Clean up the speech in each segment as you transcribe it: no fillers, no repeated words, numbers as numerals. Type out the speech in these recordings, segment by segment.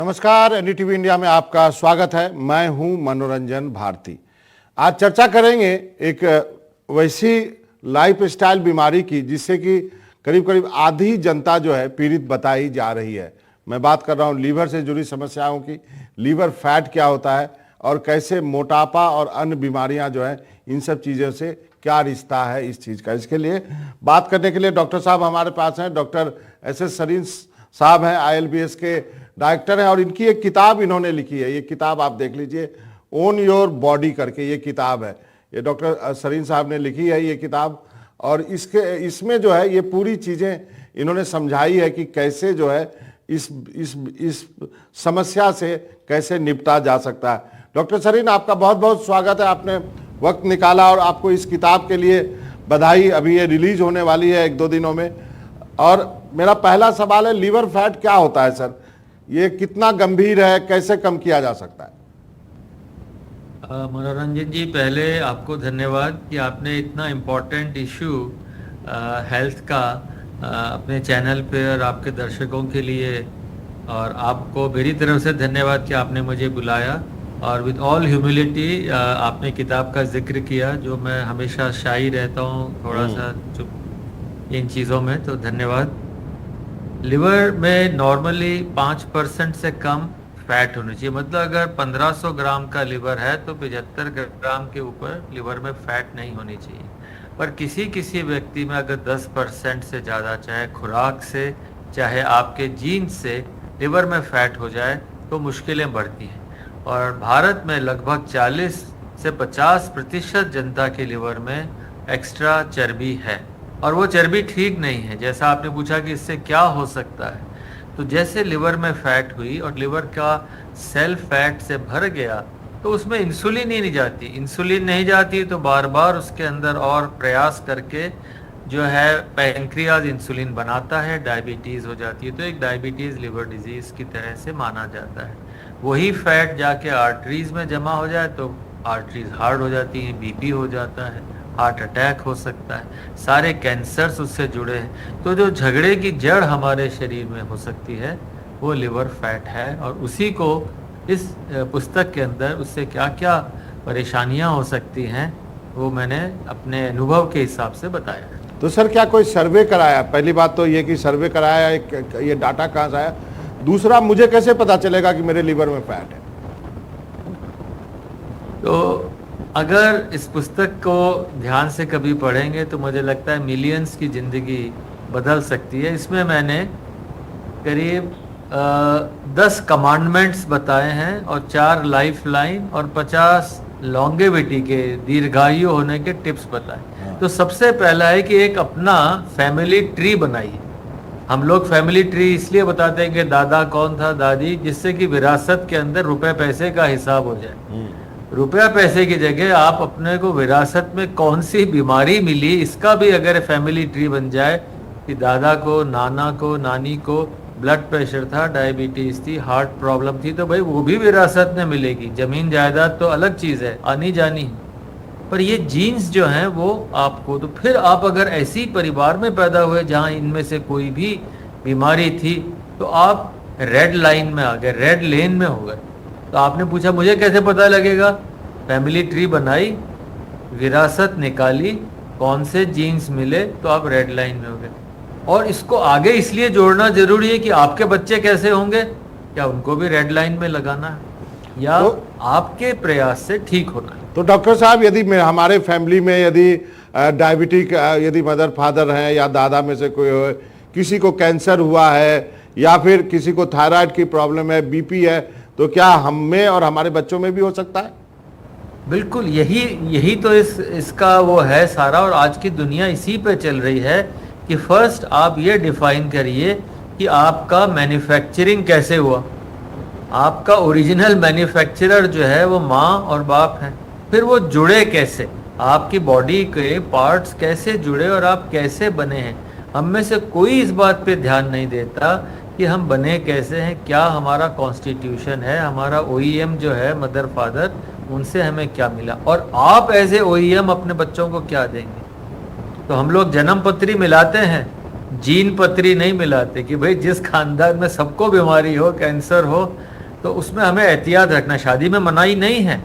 नमस्कार, NDTV India में आपका स्वागत है। मैं हूं मनोरंजन भारती। आज चर्चा करेंगे एक वैसी लाइफस्टाइल बीमारी की जिससे कि करीब करीब आधी जनता जो है पीड़ित बताई जा रही है। मैं बात कर रहा हूं लीवर से जुड़ी समस्याओं की। लीवर फैट क्या होता है और कैसे मोटापा और अन्य बीमारियां जो है इन सब चीज़ों से क्या रिश्ता है इस चीज़ का। इसके लिए बात करने के लिए डॉक्टर साहब हमारे पास हैं। Doctor SS. सरीन साहब हैं, ILBS के डायरेक्टर हैं और इनकी एक किताब इन्होंने लिखी है। ये किताब आप देख लीजिए, ओन योर बॉडी करके ये किताब है। ये डॉक्टर सरीन साहब ने लिखी है ये किताब और इसमें जो है ये पूरी चीज़ें इन्होंने समझाई है कि कैसे जो है इस समस्या से कैसे निपटा जा सकता है। डॉक्टर सरीन, आपका बहुत बहुत स्वागत है। आपने वक्त निकाला और आपको इस किताब के लिए बधाई। अभी ये रिलीज होने वाली है 1-2 दिनों में। और मेरा पहला सवाल है, लीवर फैट क्या होता है सर? ये कितना गंभीर है, कैसे कम किया जा सकता है? मनोरंजन जी, पहले आपको धन्यवाद कि आपने इतना इम्पोर्टेंट इशू हेल्थ का अपने चैनल पे और आपके दर्शकों के लिए, और आपको मेरी तरफ से धन्यवाद कि आपने मुझे बुलाया और विद ऑल ह्यूमिलिटी आपने किताब का जिक्र किया, जो मैं हमेशा शाई रहता हूँ थोड़ा सा चुप इन चीज़ों में, तो धन्यवाद। लिवर में नॉर्मली 5% से कम फैट होनी चाहिए। मतलब अगर 1500 ग्राम का लिवर है तो 75 ग्राम के ऊपर लिवर में फैट नहीं होनी चाहिए। पर किसी किसी व्यक्ति में अगर 10% से ज़्यादा, चाहे खुराक से चाहे आपके जीन से लिवर में फैट हो जाए तो मुश्किलें बढ़ती हैं। और भारत में लगभग 40 से 50% जनता के लिवर में एक्स्ट्रा चर्बी है और वो चर्बी ठीक नहीं है। जैसा आपने पूछा कि इससे क्या हो सकता है, तो जैसे लिवर में फैट हुई और लिवर का सेल फैट से भर गया तो उसमें इंसुलिन ही नहीं जाती। इंसुलिन नहीं जाती तो बार बार उसके अंदर और प्रयास करके जो है पैंक्रियाज इंसुलिन बनाता है, डायबिटीज़ हो जाती है। तो एक डायबिटीज़ लिवर डिजीज़ की तरह से माना जाता है। वही फैट जाके आर्टरीज में जमा हो जाए तो आर्टरीज हार्ड हो जाती हैं, बीपी हो जाता है, हार्ट अटैक हो सकता है, सारे कैंसर्स उससे जुड़े हैं। तो जो झगड़े की जड़ हमारे शरीर में हो सकती है वो लिवर फैट है, और उसी को इस पुस्तक के अंदर उससे क्या क्या परेशानियां हो सकती हैं वो मैंने अपने अनुभव के हिसाब से बताया। तो सर क्या कोई सर्वे कराया? पहली बात तो ये कि सर्वे कराया, ये डाटा कहाँ से आया? दूसरा, मुझे कैसे पता चलेगा कि मेरे लिवर में फैट है? तो अगर इस पुस्तक को ध्यान से कभी पढ़ेंगे तो मुझे लगता है मिलियंस की ज़िंदगी बदल सकती है। इसमें मैंने करीब 10 कमांडमेंट्स बताए हैं और 4 लाइफ लाइन और 50 लॉन्गेविटी के, दीर्घायु होने के टिप्स बताए। तो सबसे पहला है कि एक अपना फैमिली ट्री बनाइए। हम लोग फैमिली ट्री इसलिए बताते हैं कि दादा कौन था, दादी, जिससे कि विरासत के अंदर रुपए पैसे का हिसाब हो जाए। रुपया पैसे की जगह आप अपने को विरासत में कौन सी बीमारी मिली इसका भी अगर फैमिली ट्री बन जाए कि दादा को, नाना को, नानी को ब्लड प्रेशर था, डायबिटीज थी, हार्ट प्रॉब्लम थी, तो भाई वो भी विरासत में मिलेगी। जमीन जायदाद तो अलग चीज़ है, आनी जानी, पर ये जीन्स जो हैं वो आपको, तो फिर आप अगर ऐसी परिवार में पैदा हुए जहाँ इनमें से कोई भी बीमारी थी तो आप रेड लाइन में आ गए, रेड लेन में हो गए। तो आपने पूछा मुझे कैसे पता लगेगा? फैमिली ट्री बनाई, विरासत निकाली, कौन से जीन्स मिले तो आप रेड लाइन में हो गए। और इसको आगे इसलिए जोड़ना जरूरी है कि आपके बच्चे कैसे होंगे, क्या उनको भी रेड लाइन में लगाना है या तो आपके प्रयास से ठीक होना है। तो डॉक्टर साहब, यदि हमारे फैमिली में यदि डायबिटिक यदि मदर फादर हैं या दादा में से कोई हो, किसी को कैंसर हुआ है या फिर किसी को थायराइड की प्रॉब्लम है, बीपी है, तो क्या हम में और हमारे बच्चों में भी हो सकता है? बिल्कुल, यही तो इसका वो है सारा, और आज की दुनिया इसी पे चल रही है कि फर्स्ट आप ये डिफाइन करिए कि आपका मैन्युफैक्चरिंग कैसे हुआ। आपका ओरिजिनल मैन्युफैक्चरर जो है वो माँ और बाप हैं, फिर वो जुड़े कैसे, आपकी बॉडी के पार्ट्स कैसे जुड़े और आप कैसे बने हैं। हम में से कोई इस बात पे ध्यान नहीं देता कि हम बने कैसे हैं, क्या हमारा कॉन्स्टिट्यूशन है, हमारा OEM जो है मदर फादर, उनसे हमें क्या मिला, और आप एज ए OEM अपने बच्चों को क्या देंगे। तो हम लोग जन्म पत्री मिलाते हैं, जीन पत्री नहीं मिलाते कि भाई जिस खानदान में सबको बीमारी हो, कैंसर हो, तो उसमें हमें एहतियात रखना, शादी में मनाही नहीं है।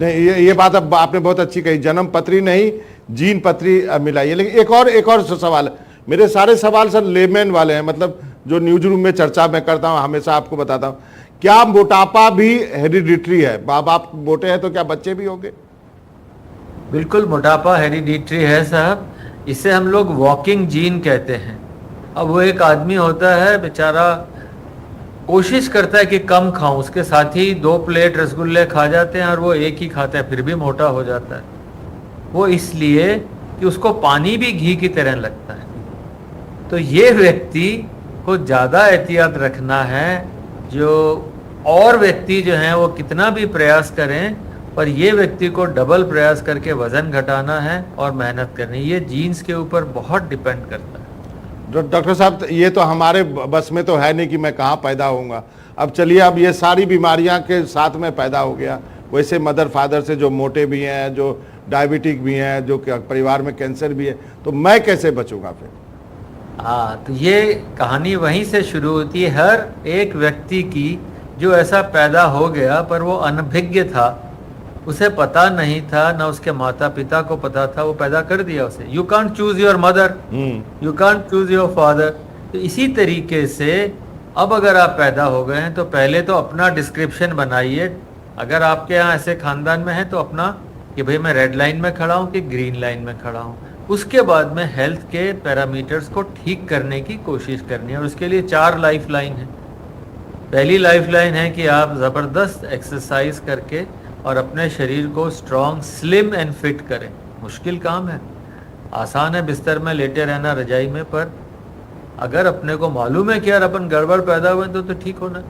नहीं, ये बात अब आपने बहुत अच्छी कही, जन्म पत्री नहीं जीन पत्री मिलाइए। लेकिन एक और सवाल है। मेरे सारे सवाल सर लेमैन वाले हैं, मतलब जो न्यूज रूम में चर्चा मैं करता हूं, हमेशा आपको बताता हूं, क्या मोटापा भी हेरिडिटरी है? बाप आप मोटे हैं तो क्या बच्चे भी होंगे? बिल्कुल, मोटापा हेरिडिटरी है साहब, इसे हम लोग वॉकिंग जीन कहते हैं। अब वो एक आदमी होता है बेचारा, कोशिश करता है कि कम खाऊं, उसके साथ ही 2 प्लेट रसगुल्ले खा जाते हैं और वो एक ही खाता है, फिर भी मोटा हो जाता है। वो इसलिए कि उसको पानी भी घी की तरह लगता है। तो ये व्यक्ति को ज़्यादा एहतियात रखना है। जो और व्यक्ति जो हैं वो कितना भी प्रयास करें, पर ये व्यक्ति को डबल प्रयास करके वजन घटाना है और मेहनत करनी है। ये जीन्स के ऊपर बहुत डिपेंड करता है। डॉक्टर साहब, ये तो हमारे बस में तो है नहीं कि मैं कहाँ पैदा होऊंगा। अब चलिए, अब ये सारी बीमारियां के साथ में पैदा हो गया, वैसे मदर फादर से जो मोटे भी हैं, जो डायबिटिक भी हैं, जो परिवार में कैंसर भी है, तो मैं कैसे बचूंगा फिर? हाँ, तो ये कहानी वहीं से शुरू होती है। हर एक व्यक्ति की जो ऐसा पैदा हो गया, पर वो अनभिज्ञ था, उसे पता नहीं था, ना उसके माता पिता को पता था, वो पैदा कर दिया उसे। You can't choose your mother, you can't choose your father. तो इसी तरीके से अब अगर आप पैदा हो गए हैं तो पहले तो अपना डिस्क्रिप्शन बनाइए। अगर आपके यहाँ ऐसे खानदान में है तो अपना, कि भाई मैं रेड लाइन में खड़ा हूँ कि ग्रीन लाइन में खड़ा हूँ। उसके बाद में हेल्थ के पैरामीटर्स को ठीक करने की कोशिश करनी है, और उसके लिए 4 लाइफ लाइन है। पहली लाइफ लाइन है कि आप ज़बरदस्त एक्सरसाइज करके और अपने शरीर को स्ट्रॉन्ग, स्लिम एंड फिट करें। मुश्किल काम है, आसान है बिस्तर में लेटे रहना रजाई में, पर अगर अपने को मालूम है कि यार अपन गड़बड़ पैदा हुए तो ठीक होना।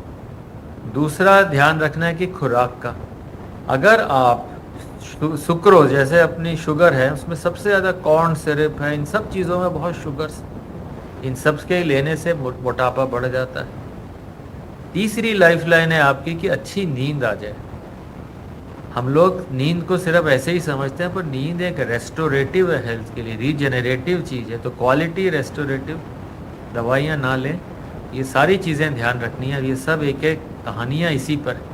दूसरा ध्यान रखना है कि खुराक का, अगर आप सुक्रोज जैसे अपनी शुगर है, उसमें सबसे ज़्यादा कॉर्न सिरप है, इन सब चीज़ों में बहुत शुगर्स, इन सब के लेने से मोटापा बढ़ जाता है। तीसरी लाइफ लाइन है आपकी कि अच्छी नींद आ जाए। हम लोग नींद को सिर्फ ऐसे ही समझते हैं, पर नींद एक रेस्टोरेटिव है, हेल्थ के लिए रीजनरेटिव चीज़ है। तो क्वालिटी रेस्टोरेटिव, दवाइयाँ ना लें, ये सारी चीज़ें ध्यान रखनी है। ये सब एक एक कहानियाँ इसी पर है।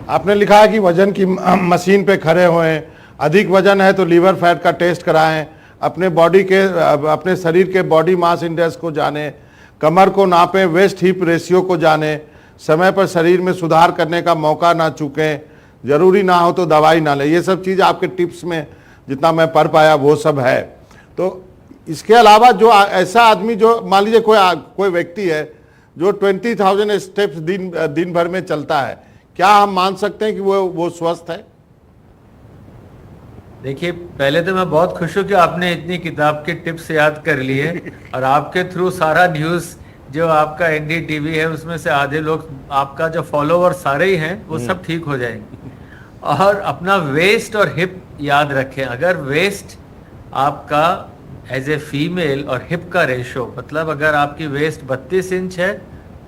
आपने लिखा है कि वजन की मशीन पे खड़े हुए, अधिक वजन है तो लीवर फैट का टेस्ट कराएं, अपने शरीर के बॉडी मास इंडेक्स को जानें, कमर को नापें, वेस्ट हिप रेशियो को जानें, समय पर शरीर में सुधार करने का मौका ना चूकें, जरूरी ना हो तो दवाई ना लें। ये सब चीज़ आपके टिप्स में जितना मैं पढ़ पाया वो सब है। तो इसके अलावा जो ऐसा आदमी, जो मान लीजिए कोई व्यक्ति है जो 20,000 स्टेप्स दिन भर में चलता है, क्या हम मान सकते हैं कि वो स्वस्थ है? देखिए, पहले तो मैं बहुत खुश हूँ कि आपने इतनी किताब के टिप्स याद कर लिए, और आपके थ्रू सारा न्यूज़ जो आपका NDTV है उसमें से आधे लोग, आपका जो फॉलोवर सारे ही हैं, वो सब ठीक हो जाएंगे। और अपना वेस्ट और हिप याद रखें। अगर वेस्ट आपका एज ए फीमेल और हिप का रेशो, मतलब अगर आपकी वेस्ट 32 इंच है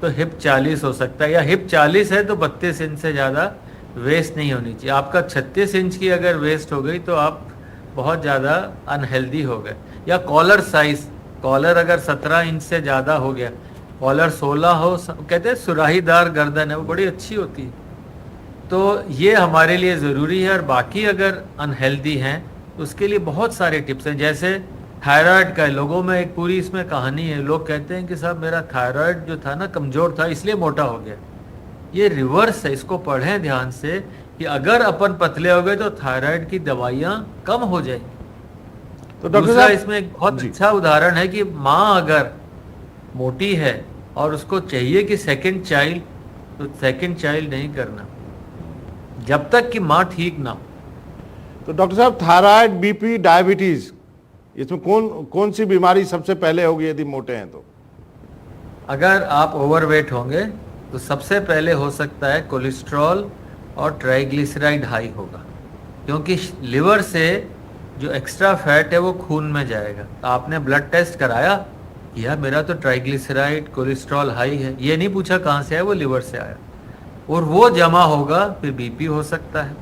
तो हिप 40 हो सकता है, या हिप 40 है तो 32 इंच से ज़्यादा वेस्ट नहीं होनी चाहिए। आपका 36 इंच की अगर वेस्ट हो गई तो आप बहुत ज़्यादा अनहेल्दी हो गए। या कॉलर साइज, कॉलर अगर 17 इंच से ज़्यादा हो गया, कॉलर 16 हो, कहते हैं सुराहीदार गर्दन है, वो बड़ी अच्छी होती है। तो ये हमारे लिए ज़रूरी है। और बाकी अगर अनहेल्दी हैं तो उसके लिए बहुत सारे टिप्स हैं। जैसे थायराइड का, लोगों में एक पूरी इसमें कहानी है। लोग कहते हैं कि साहब मेरा थायराइड जो था ना कमज़ोर था, इसलिए मोटा हो गया। ये रिवर्स है, इसको पढ़ें ध्यान से कि अगर अपन पतले हो गए तो थायराइड की दवाइयाँ कम हो जाएंगी। तो दूसरा इसमें एक बहुत अच्छा उदाहरण है कि माँ अगर मोटी है और उसको चाहिए कि सेकंड चाइल्ड, तो सेकंड चाइल्ड नहीं करना जब तक कि माँ ठीक ना हो। तो डॉक्टर साहब, थायराइड, BP, डायबिटीज, इसमें कौन सी बीमारी सबसे पहले होगी यदि मोटे हैं तो? अगर आप ओवरवेट होंगे तो सबसे पहले हो सकता है कोलेस्ट्रॉल और ट्राइग्लिसराइड हाई होगा, क्योंकि लिवर से जो एक्स्ट्रा फैट है वो खून में जाएगा। तो आपने ब्लड टेस्ट कराया, किया, मेरा तो ट्राइग्लिसराइड, कोलेस्ट्रॉल हाई है, ये नहीं पूछा कहाँ से आया, वो लिवर से आया, और वो जमा होगा, फिर BP हो सकता है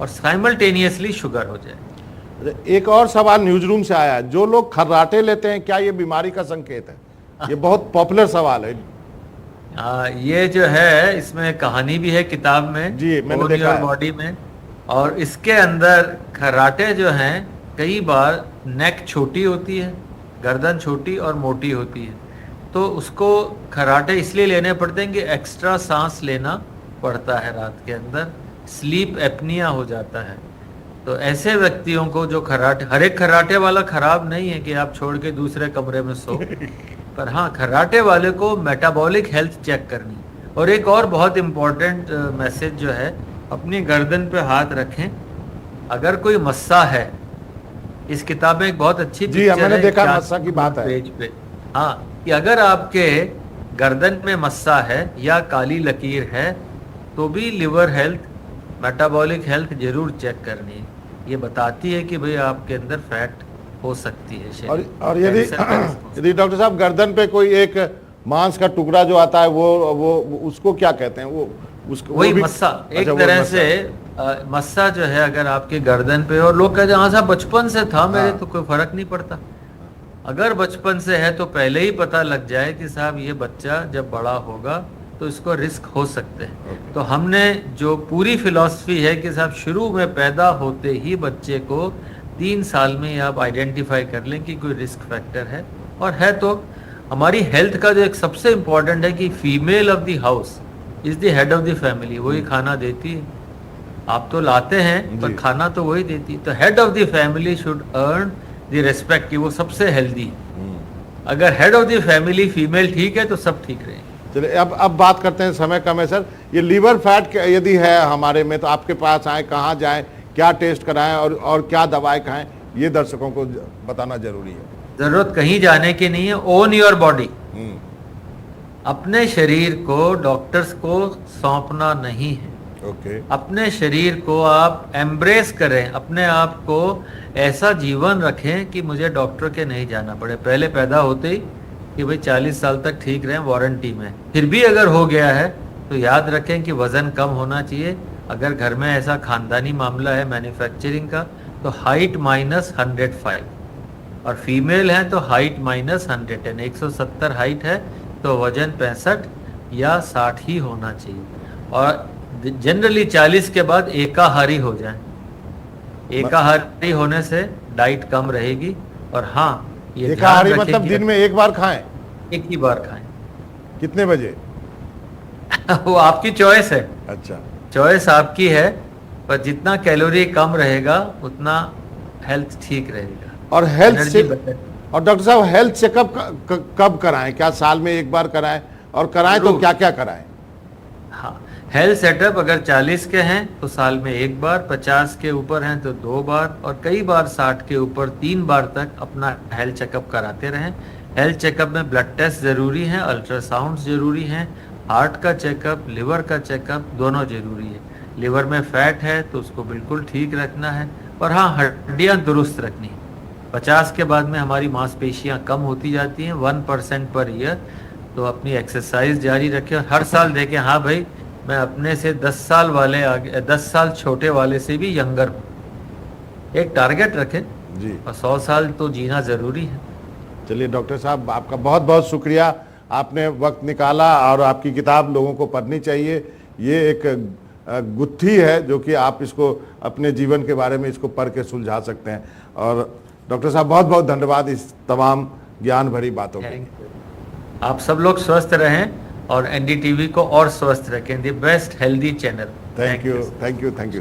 और साइमल्टेनियसली शुगर हो जाए। एक और सवाल न्यूज रूम से आया, जो लोग खर्राटे लेते हैं क्या ये बीमारी का संकेत है? ये बहुत पॉपुलर सवाल है। ये जो है इसमें कहानी भी है किताब में, जी, मैंने ओन देखा योर है। बॉडी में। और इसके अंदर खर्राटे जो हैं कई बार नेक छोटी होती है, गर्दन छोटी और मोटी होती है, तो उसको खर्राटे इसलिए लेने पड़ते हैं कि एक्स्ट्रा सांस लेना पड़ता है रात के अंदर, स्लीप एपनिया हो जाता है। तो ऐसे व्यक्तियों को जो खर्राटे, हर एक खर्राटे वाला खराब नहीं है कि आप छोड़ के दूसरे कमरे में सो, पर हाँ खर्राटे वाले को मेटाबॉलिक हेल्थ चेक करनी। और एक और बहुत इम्पोर्टेंट मैसेज जो है, अपनी गर्दन पे हाथ रखें। अगर कोई मस्सा है, इस किताब में एक बहुत अच्छी जी, मैंने देखा 4 मस्सा की बात है। पेज पे, हाँ, कि अगर आपके गर्दन में मस्सा है या काली लकीर है तो भी लिवर हेल्थ, मेटाबॉलिक हेल्थ जरूर चेक करनी है। ये बताती है कि भाई आपके अंदर फैट हो सकती है शरीर। और यदि डॉक्टर साहब गर्दन पे कोई एक मांस का टुकड़ा जो आता है वो उसको क्या कहते हैं? वो उसको वही वो भी मस्सा, एक अच्छा, वो तरह मस्सा। से मस्सा जो है अगर आपके गर्दन पे, और लोग कहते हैं हाँ साहब बचपन से था मेरे, हाँ। तो कोई फर्क नहीं पड़ता। अगर बचपन से है तो पहले ही पता लग जाए कि साहब ये बच्चा जब बड़ा होगा तो इसको रिस्क हो सकते हैं। तो हमने जो पूरी फिलॉसफी है कि साहब शुरू में पैदा होते ही बच्चे को 3 साल में आप आइडेंटिफाई कर लें कि कोई रिस्क फैक्टर है, और है तो हमारी हेल्थ का जो एक सबसे इम्पोर्टेंट है कि female of the house is the head of the family, वही खाना देती है। आप तो लाते हैं पर जी। खाना तो वही देती है। तो head of the family should earn the respect कि वो सबसे हेल्दी है। अगर head of the family female ठीक है तो सब ठीक रहेंगे। चलिए अब बात करते हैं, समय कम है सर। ये लीवर फैट यदि है हमारे में तो आपके पास आए, कहाँ जाएं, क्या टेस्ट कराएं और क्या दवाएं खाएं, ये दर्शकों को बताना जरूरी है। जरूरत कहीं जाने की नहीं है। ओन योर बॉडी, हम्म, अपने शरीर को डॉक्टर्स को सौंपना नहीं है। ओके। अपने शरीर को आप एम्ब्रेस करें, अपने आप को ऐसा जीवन रखें कि मुझे डॉक्टर के नहीं जाना पड़े। पहले पैदा होते ही कि भाई 40 साल तक ठीक रहें, वारंटी में। फिर भी अगर हो गया है तो याद रखें कि वजन कम होना चाहिए। अगर घर में ऐसा खानदानी मामला है मैन्युफैक्चरिंग का तो हाइट -105, और फीमेल है तो हाइट -110। 170 हाइट है तो वजन 65 या 60 ही होना चाहिए। और जनरली 40 के बाद एकाहारी हो जाए। एकाहारी होने से डाइट कम रहेगी। और हाँ, ये एकाहारी ध्यान रखें मतलब कि दिन में एक बार खाएं? एक ही बार खाएं। कितने बजे? वो आपकी चॉइस है, अच्छा। चॉइस आपकी है, पर जितना कैलोरी कम रहेगा उतना हेल्थ ठीक रहेगा और हेल्थ एनर्जी से बढ़ेगी। और डॉक्टर साहब हेल्थ चेकअप कब कराएं? क्या साल में एक बार कराएं? और कराएं तो जरूर। क्या क्या कराएं? हाँ, हेल्थ सेटअप अगर 40 के हैं तो साल में एक बार, 50 के ऊपर हैं तो 2 बार, और कई बार 60 के ऊपर 3 बार तक अपना हेल्थ चेकअप कराते रहें। हेल्थ चेकअप में ब्लड टेस्ट ज़रूरी हैं, अल्ट्रासाउंड ज़रूरी हैं, हार्ट का चेकअप, लिवर का चेकअप दोनों ज़रूरी है। लिवर में फैट है तो उसको बिल्कुल ठीक रखना है। और हाँ, हड्डियाँ दुरुस्त रखनी है। 50 के बाद में हमारी मांसपेशियाँ कम होती जाती हैं 1% पर ईयर। तो अपनी एक्सरसाइज जारी रखें और हर साल देखें हाँ भाई मैं अपने से 10 साल वाले आगे, 10 साल छोटे वाले से भी यंगर हूँ। एक टारगेट रखें जी। और 100 साल तो जीना ज़रूरी है। चलिए डॉक्टर साहब, आपका बहुत बहुत शुक्रिया, आपने वक्त निकाला और आपकी किताब लोगों को पढ़नी चाहिए। ये एक गुत्थी है जो कि आप इसको अपने जीवन के बारे में इसको पढ़ के सुलझा सकते हैं। और डॉक्टर साहब बहुत बहुत धन्यवाद इस तमाम ज्ञान भरी बातों के लिए। आप सब लोग स्वस्थ रहें और एनडीटीवी को और स्वस्थ रखें। The best healthy channel. Thank you.